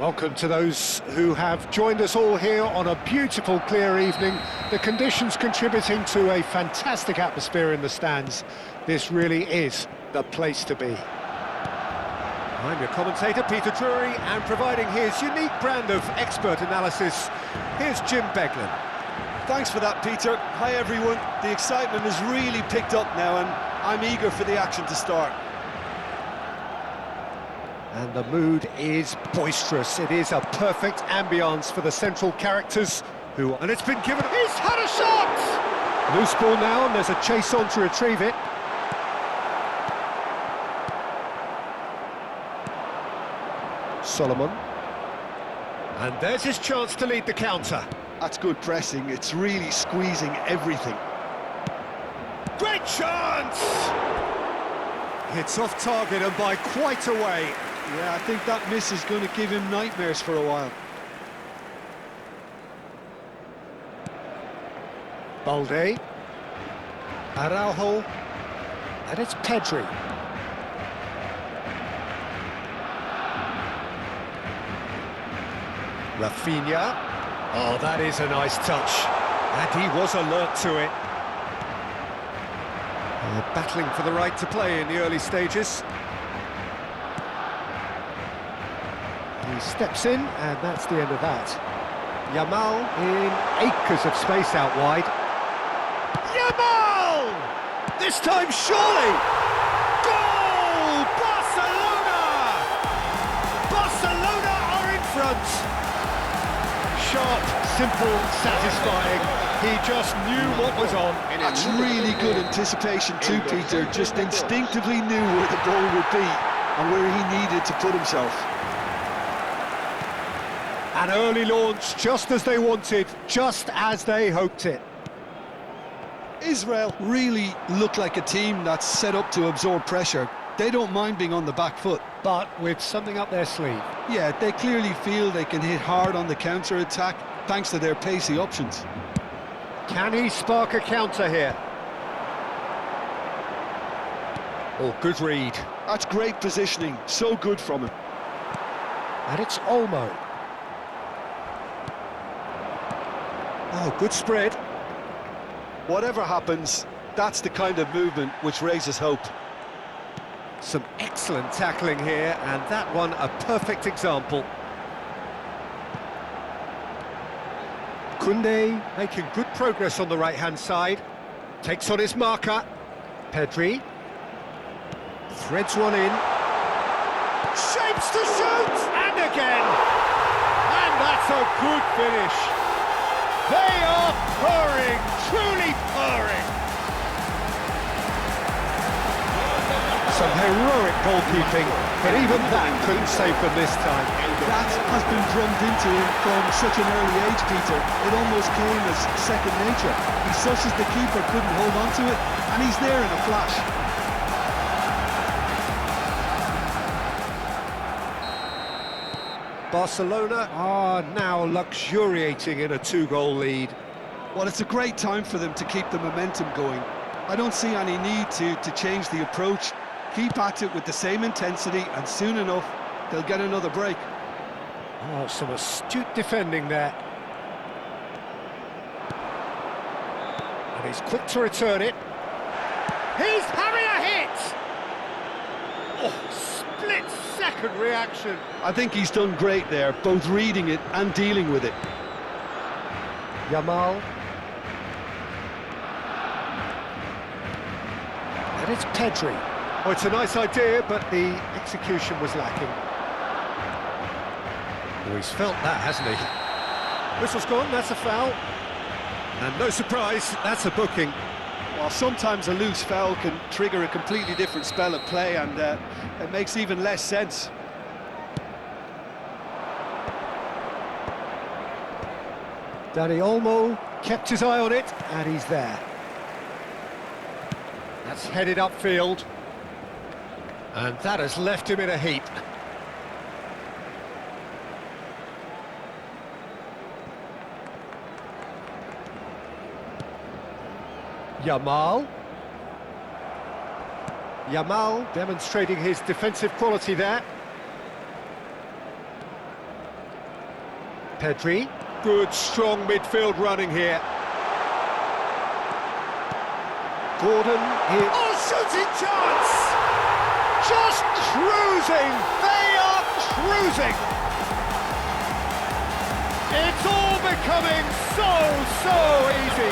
Welcome to those who have joined us all here on a beautiful, clear evening. The conditions contributing to a fantastic atmosphere in the stands. This really is the place to be. I'm your commentator, Peter Drury, and providing his unique brand of expert analysis, here's Jim Beglin. Thanks for that, Peter. Hi, everyone. The excitement has really picked up now, and I'm eager for the action to start. And the mood is boisterous. It is a perfect ambience for the central characters who... And it's been given... He's had a shot! Loose ball now, and there's a chase on to retrieve it. Solomon. And there's his chance to lead the counter. That's good pressing. It's really squeezing everything. Great chance! Hits off target and by quite a way. Yeah, I think that miss is going to give him nightmares for a while. Balde. Araujo. And it's Pedri. Rafinha. Oh, that is a nice touch. And he was alert to it. Battling for the right to play in the early stages. He steps in, and that's the end of that. Yamal in acres of space out wide. Yamal! This time, surely! Goal! Barcelona! Barcelona are in front! Sharp, simple, satisfying. He just knew what was on. That's really good anticipation too, Peter. Just instinctively knew where the ball would be and where he needed to put himself. An early launch, just as they wanted, just as they hoped it. Israel really look like a team that's set up to absorb pressure. They don't mind being on the back foot. But with something up their sleeve. Yeah, they clearly feel they can hit hard on the counter-attack thanks to their pacey options. Can he spark a counter here? Oh, good read. That's great positioning, so good from him. And it's Olmo. Oh, good spread. Whatever happens, that's the kind of movement which raises hope. Some excellent tackling here, and that one a perfect example. Koundé making good progress on the right-hand side. Takes on his marker. Pedri. Threads one in. Shapes to shoot! And again! And that's a good finish. They are purring, truly purring. Some heroic goalkeeping, but even that couldn't save them this time. That has been drummed into him from such an early age, Peter. It almost came as second nature. He susses the keeper couldn't hold on to it, and he's there in a flash. Barcelona are now luxuriating in a two-goal lead. Well, it's a great time for them to keep the momentum going. I don't see any need to change the approach. Keep at it with the same intensity, and soon enough, they'll get another break. Oh, some astute defending there. And he's quick to return it. He's having a hit! Oh, split-second reaction. I think he's done great there, both reading it and dealing with it. Yamal. And it's Pedri. Oh, it's a nice idea, but the execution was lacking. Oh, he's felt that, hasn't he? Whistle's gone, that's a foul. And no surprise, that's a booking. Well, sometimes a loose foul can trigger a completely different spell of play, and it makes even less sense. Dani Olmo kept his eye on it, and he's there. That's headed upfield. And that has left him in a heap. Yamal. Yamal demonstrating his defensive quality there. Pedri. Good, strong midfield running here. Gordon here. Oh, shooting chance! Just cruising! They are cruising! It's all becoming so easy.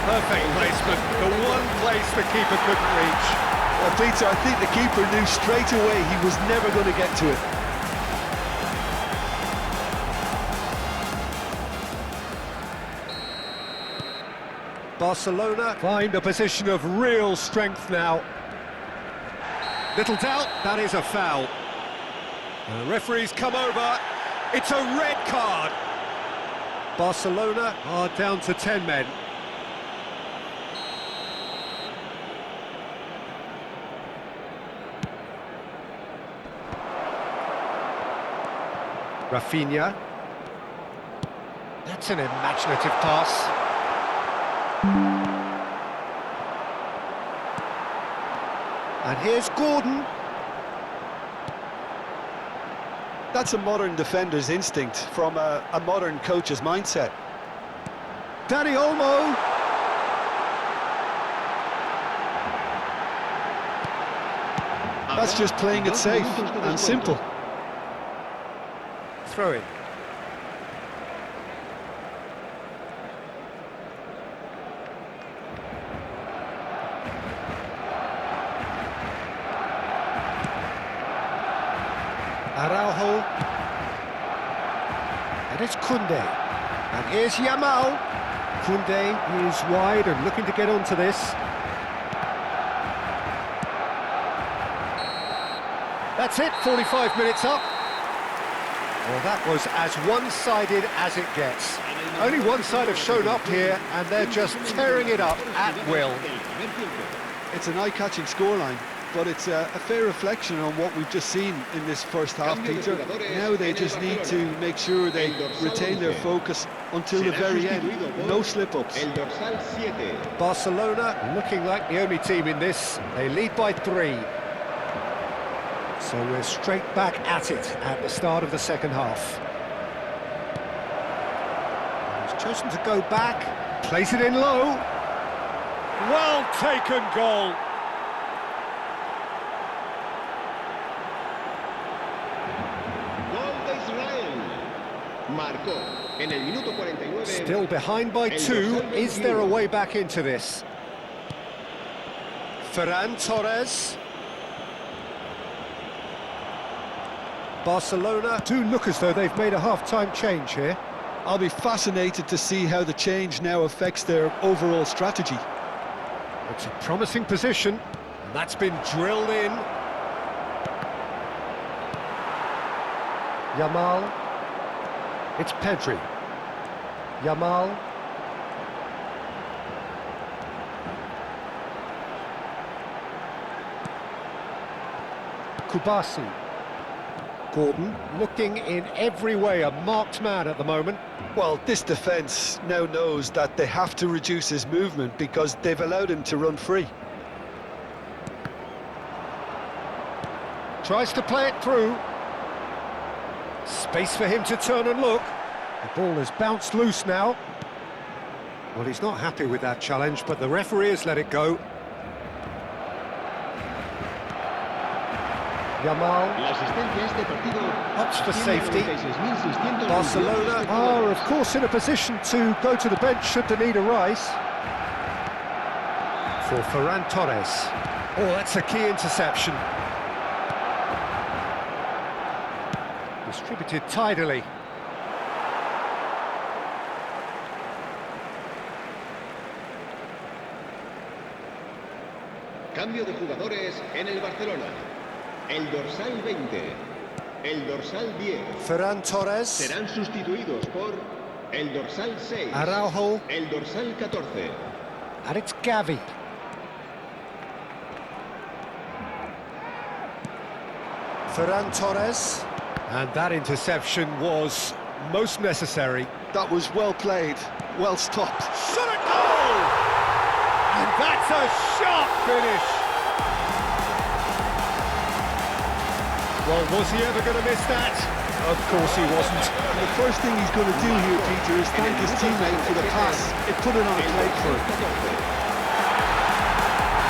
Perfect placement, the one place the keeper couldn't reach. Well, Peter, I think the keeper knew straight away he was never going to get to it. Barcelona find a position of real strength now. Little doubt, that is a foul. The referee's come over. It's a red card. Barcelona are down to 10 men. Rafinha. That's an imaginative pass. And here's Gordon. That's a modern defender's instinct from a modern coach's mindset. Dani Olmo. That's just playing it safe and simple. Throw in. Araujo. And it's Koundé. And here's Yamal. Koundé is wide and looking to get onto this. That's it, 45 minutes up. Well, that was as one-sided as it gets. Only one side have shown up here, and they're just tearing it up at will. It's an eye-catching scoreline, but it's a fair reflection on what we've just seen in this first half, Peter. Now they just need to make sure they retain their focus until the very end. No slip-ups. Barcelona looking like the only team in this. They lead by 3. So we're straight back at it at the start of the second half. He's chosen to go back, place it in low. Well taken goal. Gol de Israel. Marcó en el minuto 49. Still behind by 2. Is there a way back into this? Ferran Torres. Barcelona do look as though they've made a half-time change here. I'll be fascinated to see how the change now affects their overall strategy. It's a promising position, and that's been drilled in. Yamal. It's Pedri. Yamal. Kubasi. Gordon looking in every way a marked man at the moment. Well, this defence now knows that they have to reduce his movement because they've allowed him to run free. Tries to play it through. Space for him to turn and look. The ball has bounced loose now. Well, he's not happy with that challenge, but the referee has let it go. Yamal opts for safety. Barcelona are, of course, in a position to go to the bench should the need arise. For Ferran Torres. Oh, that's a key interception. Distributed tidily. Cambio de jugadores en el Barcelona. El dorsal 20, el dorsal 10. Ferran Torres. Serán sustituidos por el dorsal 6. Araujo. El dorsal 14. And it's Gavi. Ferran Torres. And that interception was most necessary. That was well played, well stopped. Shot a goal! And that's a sharp finish. Well, was he ever going to miss that? Of course he wasn't. And the first thing he's going to do here, Peter, is thank his teammate for the pass. It put it on a plate for him.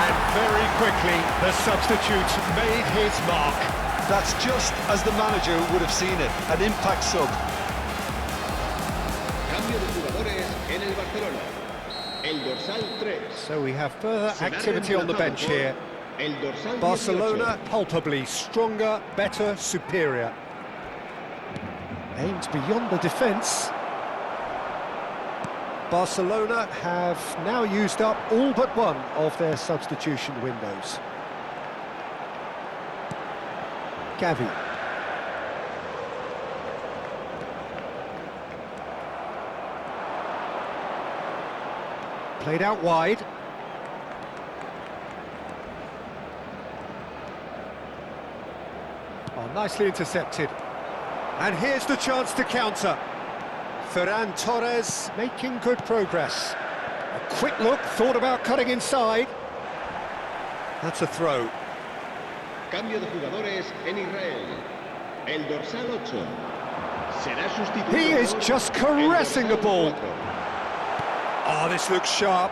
And very quickly, the substitute made his mark. That's just as the manager would have seen it, an impact sub. Cambio de jugadores en el Barcelona. El dorsal 3. So we have further activity on the bench here. El dorsal Barcelona palpably stronger, better, superior. Aimed beyond the defence. Barcelona have now used up all but one of their substitution windows. Gavi. Played out wide. Oh, nicely intercepted. And here's the chance to counter. Ferran Torres making good progress. A quick look, thought about cutting inside. That's a throw. Cambio de jugadores en Israel. El dorsal 8. Será sustituido. He is just caressing the ball. 4. Oh, this looks sharp.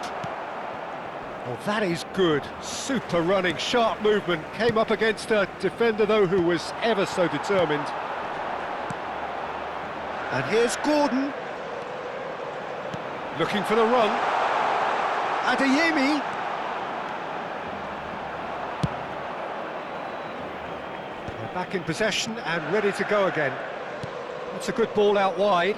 Oh, that is good. Super running, sharp movement. Came up against a defender, though, who was ever so determined. And here's Gordon. Looking for the run. Adeyemi. They're back in possession and ready to go again. That's a good ball out wide.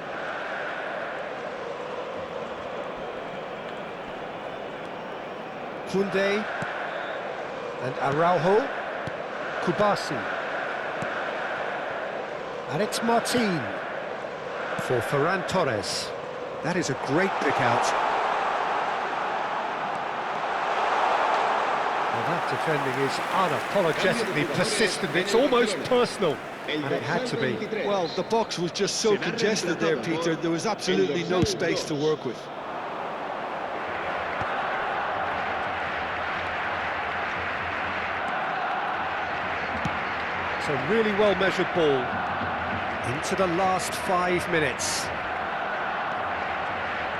Koundé and Araujo. Kubasi. And it's Martin for Ferran Torres. That is a great pick out. Well, that defending is unapologetically persistent. It's almost personal, and it had to be. Well, the box was just so congested there, Peter. There was absolutely no space to work with. It's a really well-measured ball into the last 5 minutes.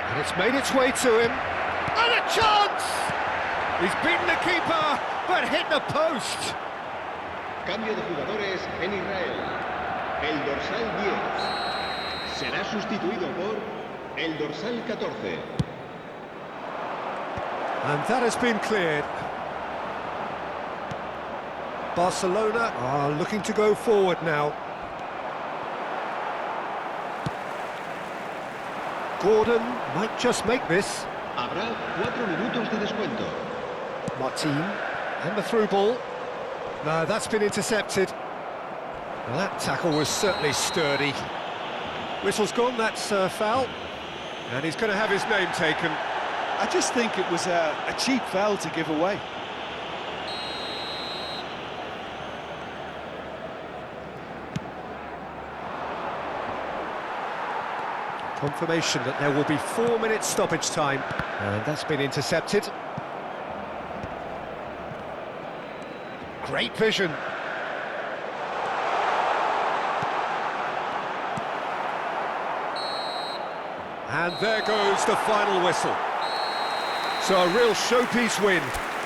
And it's made its way to him. And a chance! He's beaten the keeper, but hit the post. Cambio de jugadores en Israel. El dorsal 10. Será sustituido por el dorsal 14. And that has been cleared. Barcelona are looking to go forward now. Gordon might just make this. Habrá 4 minutos de descuento. Martin, and the through ball. No, that's been intercepted. Well, that tackle was certainly sturdy. Whistle's gone, that's a foul. And he's going to have his name taken. I just think it was a cheap foul to give away. Confirmation that there will be 4 minutes stoppage time. And that's been intercepted. Great vision. And there goes the final whistle. So a real showpiece win.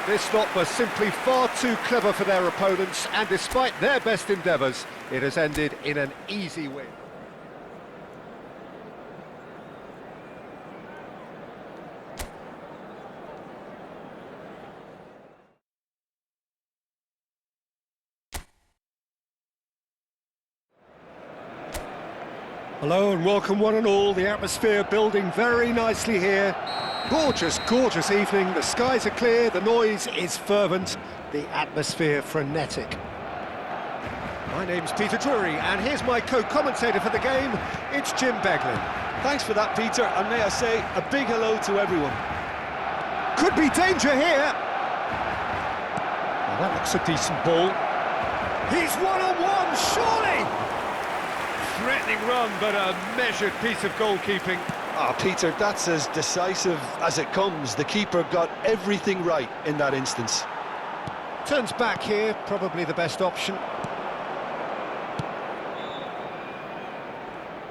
This lot was simply far too clever for their opponents, and despite their best endeavours, it has ended in an easy win. Hello and welcome one and all. The atmosphere building very nicely here. Gorgeous, gorgeous evening. The skies are clear, the noise is fervent, the atmosphere frenetic. My name's Peter Drury, and here's my co-commentator for the game. It's Jim Beglin. Thanks for that, Peter, and may I say a big hello to everyone. Could be danger here. Well, that looks a decent ball. He's one-on-one, surely! Threatening run, but a measured piece of goalkeeping. Ah, Peter, that's as decisive as it comes. The keeper got everything right in that instance. Turns back here, probably the best option.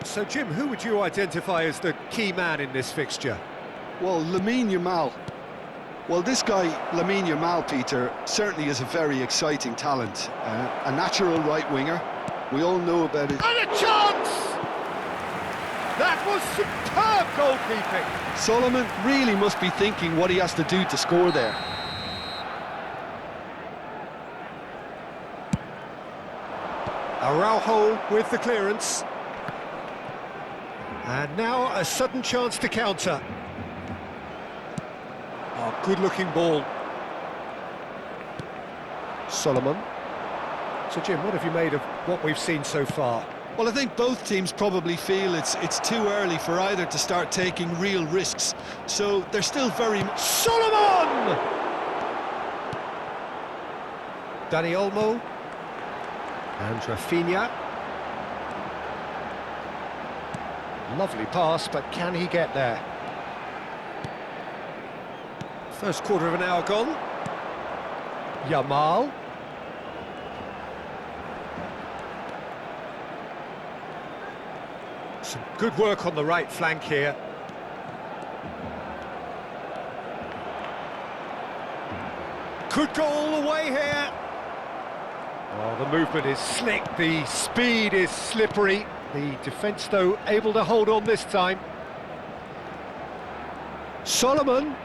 So, Jim, who would you identify as the key man in this fixture? Well, Lamine Yamal. Well, this guy, Lamine Yamal, Peter, certainly is a very exciting talent. A natural right winger. We all know about it. And a chance! That was superb goalkeeping. Solomon really must be thinking what he has to do to score there. Araujo with the clearance. And now a sudden chance to counter. Oh, good-looking ball. Solomon. So, Jim, what have you made of what we've seen so far? Well, I think both teams probably feel it's too early for either to start taking real risks. So they're still very... Solomon! Dani Olmo. And Rafinha. Lovely pass, but can he get there? First quarter of an hour gone. Yamal. Some good work on the right flank here. Could go all the way here. Oh, the movement is slick, the speed is slippery. The defence, though, able to hold on this time. Solomon.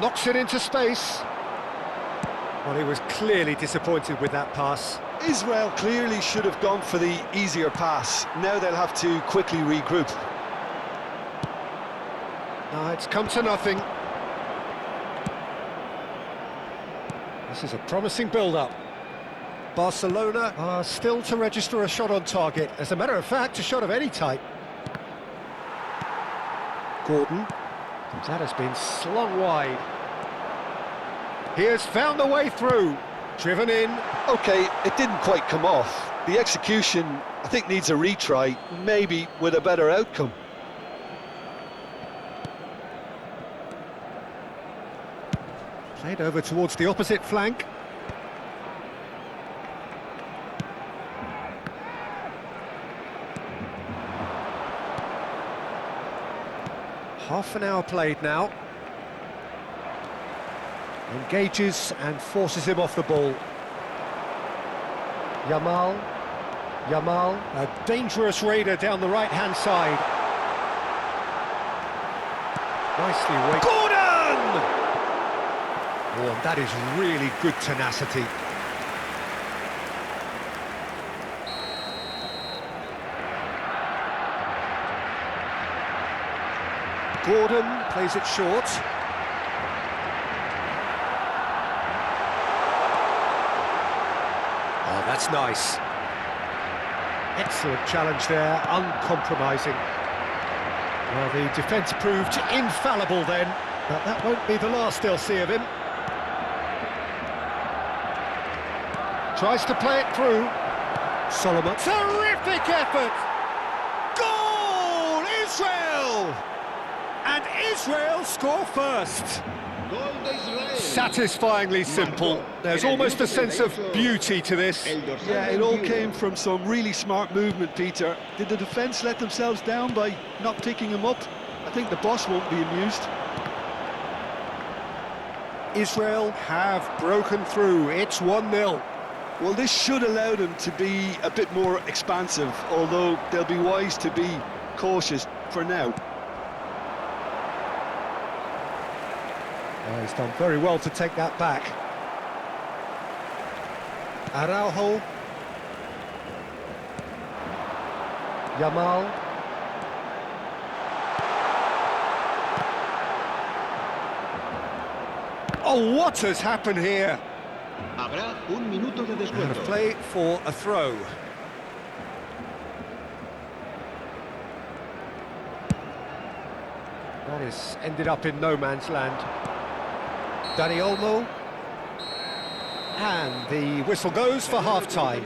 Knocks it into space. Well, he was clearly disappointed with that pass. Israel clearly should have gone for the easier pass. Now they'll have to quickly regroup. No, it's come to nothing. This is a promising build-up. Barcelona are still to register a shot on target. As a matter of fact, a shot of any type. Gordon. That has been slung wide. He has found the way through. Driven in. OK, it didn't quite come off. The execution, I think, needs a retry, maybe with a better outcome. Played over towards the opposite flank. Half an hour played now. Engages and forces him off the ball. Yamal. Yamal, a dangerous raider down the right-hand side. Nicely weighted. Gordon! Oh, and that is really good tenacity. Gordon plays it short. Oh, that's nice. Excellent challenge there, uncompromising. Well, the defence proved infallible then, but that won't be the last they'll see of him. Tries to play it through. Solomon. Terrific effort! Goal! Israel! And Israel score first. Gol de Israel. Satisfyingly simple. There's almost a sense of beauty to this. Yeah, it all came from some really smart movement, Peter. Did the defence let themselves down by not picking him up? I think the boss won't be amused. Israel have broken through. It's 1-0. Well, this should allow them to be a bit more expansive, although they'll be wise to be cautious for now. He's done very well to take that back. Araujo. Yamal. Oh, what has happened here? Habrá un minuto de And a descuento. play for a throw. That is ended up in no man's land. Dani Olmo. And the whistle goes for half-time.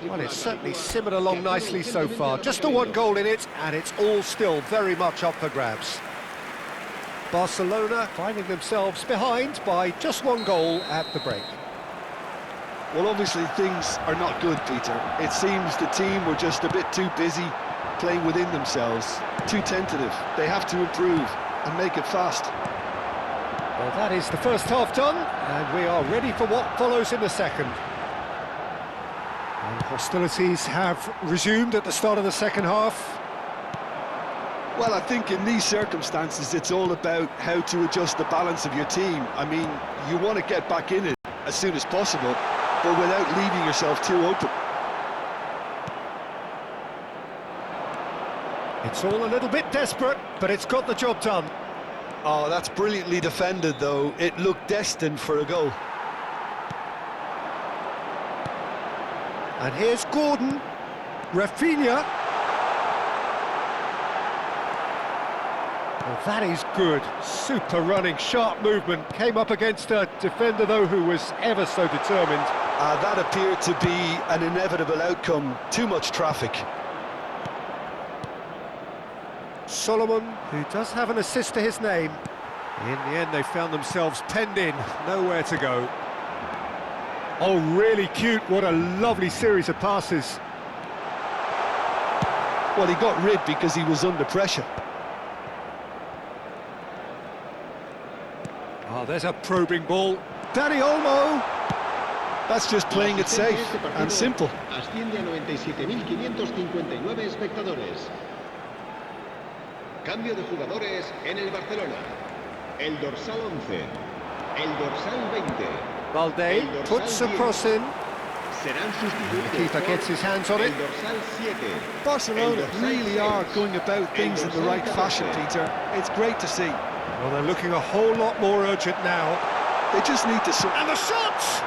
Well, it's certainly simmered along nicely so far. Just the one goal in it, and it's all still very much up for grabs. Barcelona finding themselves behind by just one goal at the break. Well, obviously things are not good, Peter. It seems the team were just a bit too busy playing within themselves, too tentative. They have to improve and make it fast. Well, that is the first half done, and we are ready for what follows in the second. And hostilities have resumed at the start of the second half. Well, I think in these circumstances, it's all about how to adjust the balance of your team. I mean, you want to get back in it as soon as possible, but without leaving yourself too open. It's all a little bit desperate, but it's got the job done. Oh, that's brilliantly defended, though. It looked destined for a goal. And here's Gordon. Rafinha. Well, that is good. Super running, sharp movement. Came up against a defender, though, who was ever so determined. That appeared to be an inevitable outcome. Too much traffic. Solomon, who does have an assist to his name. In the end, they found themselves penned in. Nowhere to go. Oh, really cute. What a lovely series of passes. Well, he got rid because he was under pressure. Oh, there's a probing ball. Dani Olmo. That's just playing it safe and simple. Asciende a 97.559 espectadores. Cambio de jugadores en el Barcelona. El dorsal 11, el dorsal 20. Balde puts a cross in. Serán sustituidos. The keeper gets his hands on it. El dorsal 7. Barcelona really are going about things in the right fashion, Peter. It's great to see. Well, they're looking a whole lot more urgent now. They just need to... And the shot!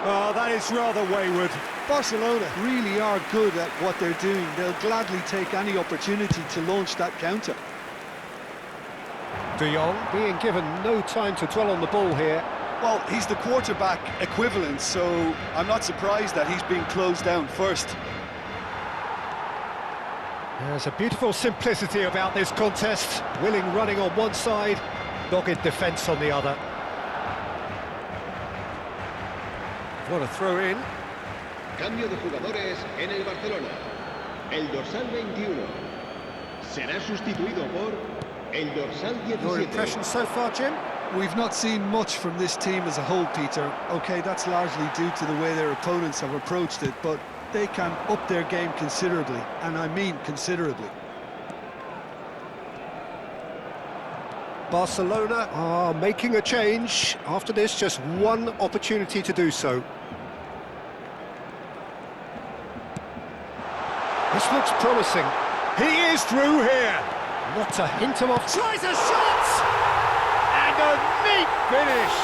Oh, that is rather wayward. Barcelona really are good at what they're doing. They'll gladly take any opportunity to launch that counter. De Jong being given no time to dwell on the ball here. Well, he's the quarterback equivalent, so I'm not surprised that he's being closed down first. There's a beautiful simplicity about this contest. Willing running on one side, dogged defence on the other. What a throw in. Cambio de jugadores en el Barcelona. El dorsal 21 será sustituido por el dorsal 17. Your impression so far, Jim? We've not seen much from this team as a whole, Peter. OK, that's largely due to the way their opponents have approached it, but they can up their game considerably, and I mean considerably. Barcelona are making a change. After this, just one opportunity to do so. This looks promising. He is through here. Not a hint of off. Tries a shot! And a neat finish.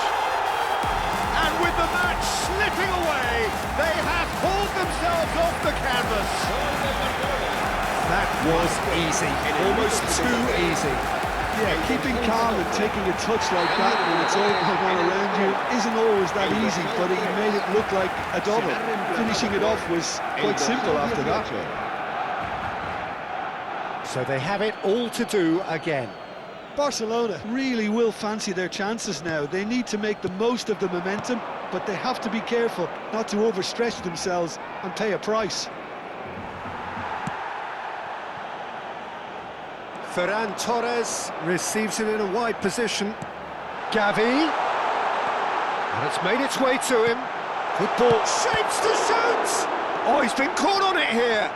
And with the match slipping away, they have hauled themselves off the canvas. That was easy. Almost too easy. Yeah, keeping calm and taking a touch like that when it's all going on around you isn't always that easy, but he made it look like a double. Finishing it off was quite simple after that. So they have it all to do again. Barcelona really will fancy their chances now. They need to make the most of the momentum, but they have to be careful not to overstretch themselves and pay a price. Ferran Torres receives it in a wide position. Gavi. And it's made its way to him. Good ball. Shapes to shoot! Oh, he's been caught on it here.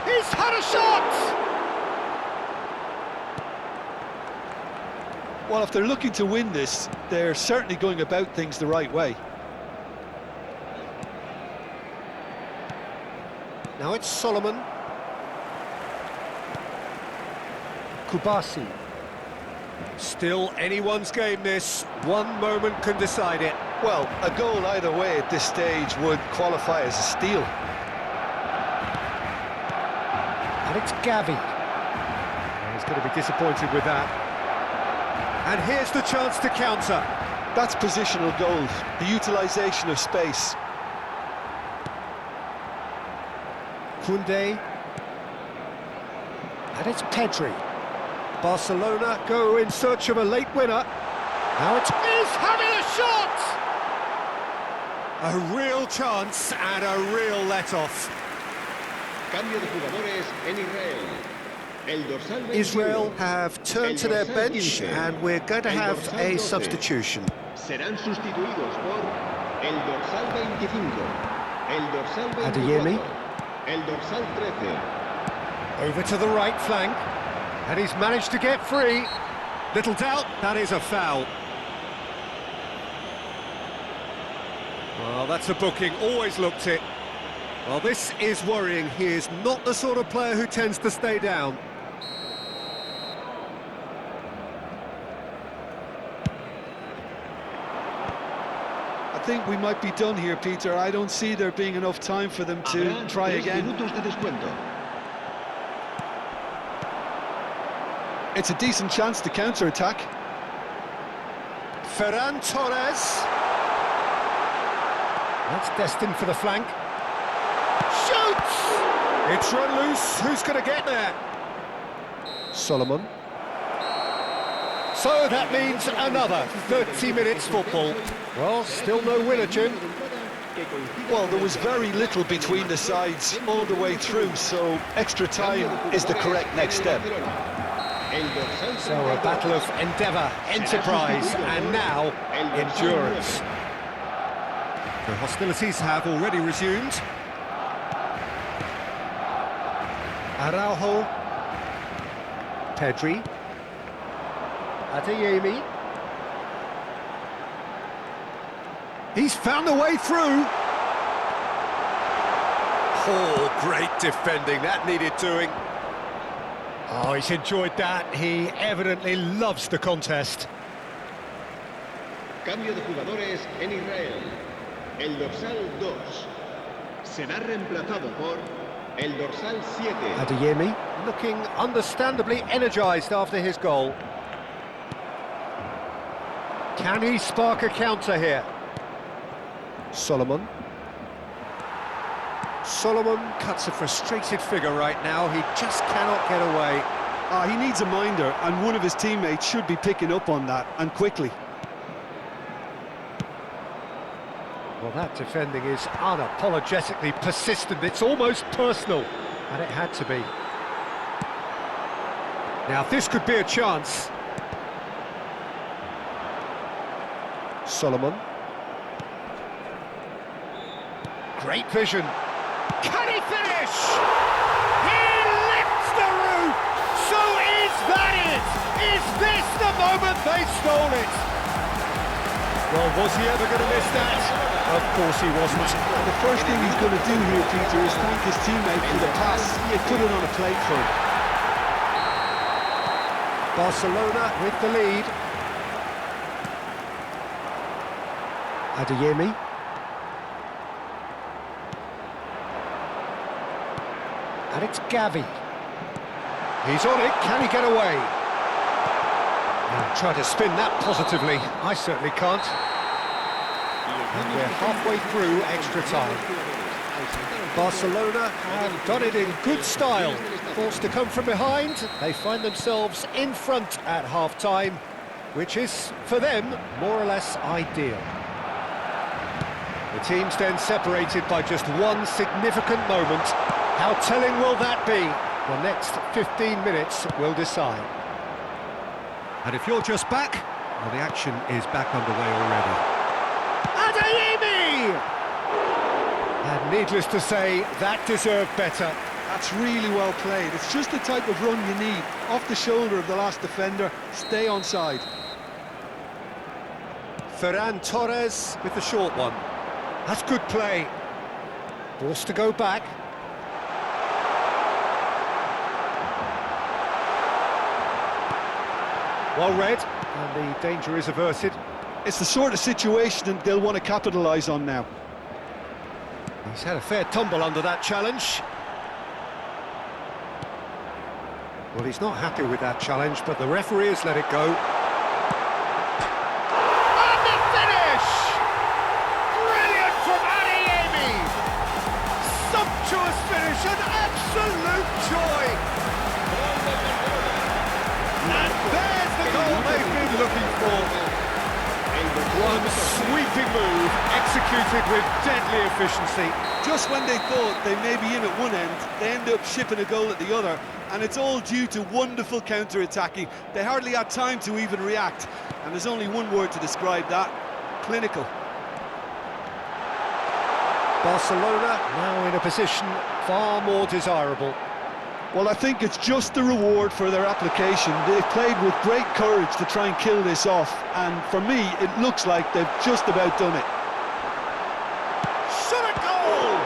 He's had a shot! Well, if they're looking to win this, they're certainly going about things the right way. Now it's Solomon. Kubasi. Still anyone's game this. One moment can decide it. Well, a goal either way at this stage would qualify as a steal. And it's Gavi. He's going to be disappointed with that. And here's the chance to counter. That's positional goal, the utilisation of space. Koundé. And it's Pedri. Barcelona go in search of a late winner. Now he's having a shot! A real chance and a real let-off. Cambio de jugadores en Israel. El dorsal 21. Israel have turned to their bench and we're going to have a substitution. Serán sustituidos por el dorsal 25, el dorsal 24, Adeyemi. el dorsal 13. Over to the right flank, and he's managed to get free. Little doubt, that is a foul. Well, that's a booking, always looked it. Well, this is worrying. He is not the sort of player who tends to stay down. I think we might be done here, Peter. I don't see there being enough time for them to try again. Minutos de descuento. It's a decent chance to counter-attack. Ferran Torres. That's destined for the flank. Shoots! It's run loose. Who's going to get there? Solomon. So that means another 30 minutes football. Well, still no winner, Jim. Well, there was very little between the sides all the way through, so extra time is the correct next step. So a battle of endeavour, enterprise, and now endurance. The hostilities have already resumed. Araujo. Pedri. Adeyemi. He's found a way through. Oh, great defending. That needed doing. Oh, he's enjoyed that. He evidently loves the contest. Cambio de jugadores en Israel. El dorsal 2 será reemplazado por el dorsal 7. Adeyemi looking understandably energised after his goal. Can he spark a counter here? Solomon. Solomon cuts a frustrated figure right now. He just cannot get away. He needs a minder, and one of his teammates should be picking up on that, and quickly. Well, that defending is unapologetically persistent. It's almost personal, and it had to be. Now, this could be a chance. Solomon. Great vision. Can he finish? He lifts the roof! So is that it? Is this the moment they stole it? Well, was he ever going to miss that? Of course he wasn't. The first thing he's going to do here, Peter, is thank his teammate for the pass. He put it on a plate for him. Barcelona with the lead. Adeyemi. And it's Gavi. He's on it. Can he get away? Try to spin that positively. I certainly can't. And we're halfway through extra time. Barcelona have done it in good style. Forced to come from behind, they find themselves in front at half-time, which is, for them, more or less ideal. The teams then separated by just one significant moment. How telling will that be? The next 15 minutes will decide. And if you're just back, well, the action is back underway already. Adeyemi! And needless to say, that deserved better. That's really well played. It's just the type of run you need. Off the shoulder of the last defender, stay onside. Ferran Torres with the short one. That's good play. Forced to go back. Well read, and the danger is averted. It's the sort of situation that they'll want to capitalise on now. He's had a fair tumble under that challenge. Well, he's not happy with that challenge, but the referee has let it go. And the finish! Brilliant from Adeyemi! Sumptuous finish, an absolute joy! And there's the goal they've been looking for. One sweeping move, executed with deadly efficiency. Just when they thought they may be in at one end, they end up shipping a goal at the other, and it's all due to wonderful counter-attacking. They hardly had time to even react, and there's only one word to describe that: clinical. Barcelona now in a position far more desirable. Well, I think it's just the reward for their application. They've played with great courage to try and kill this off, and for me, it looks like they've just about done it. Shot a goal!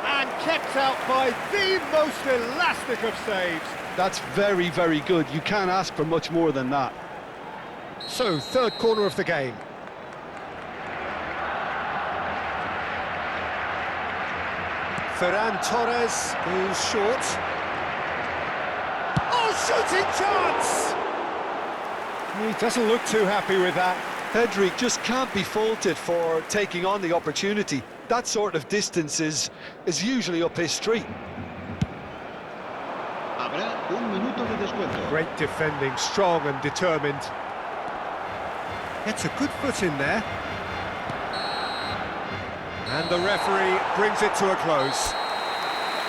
And kept out by the most elastic of saves. That's very, very good. You can't ask for much more than that. So, third corner of the game. Ferran Torres is short. Oh, shooting chance! He doesn't look too happy with that. Pedri just can't be faulted for taking on the opportunity. That sort of distance is usually up his street. Habrá un minuto de descuento. Great defending, strong and determined. Gets a good foot in there. And the referee brings it to a close.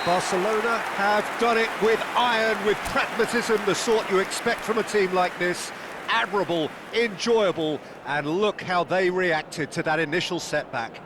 Barcelona have done it with iron, with pragmatism, the sort you expect from a team like this. Admirable, enjoyable, and look how they reacted to that initial setback.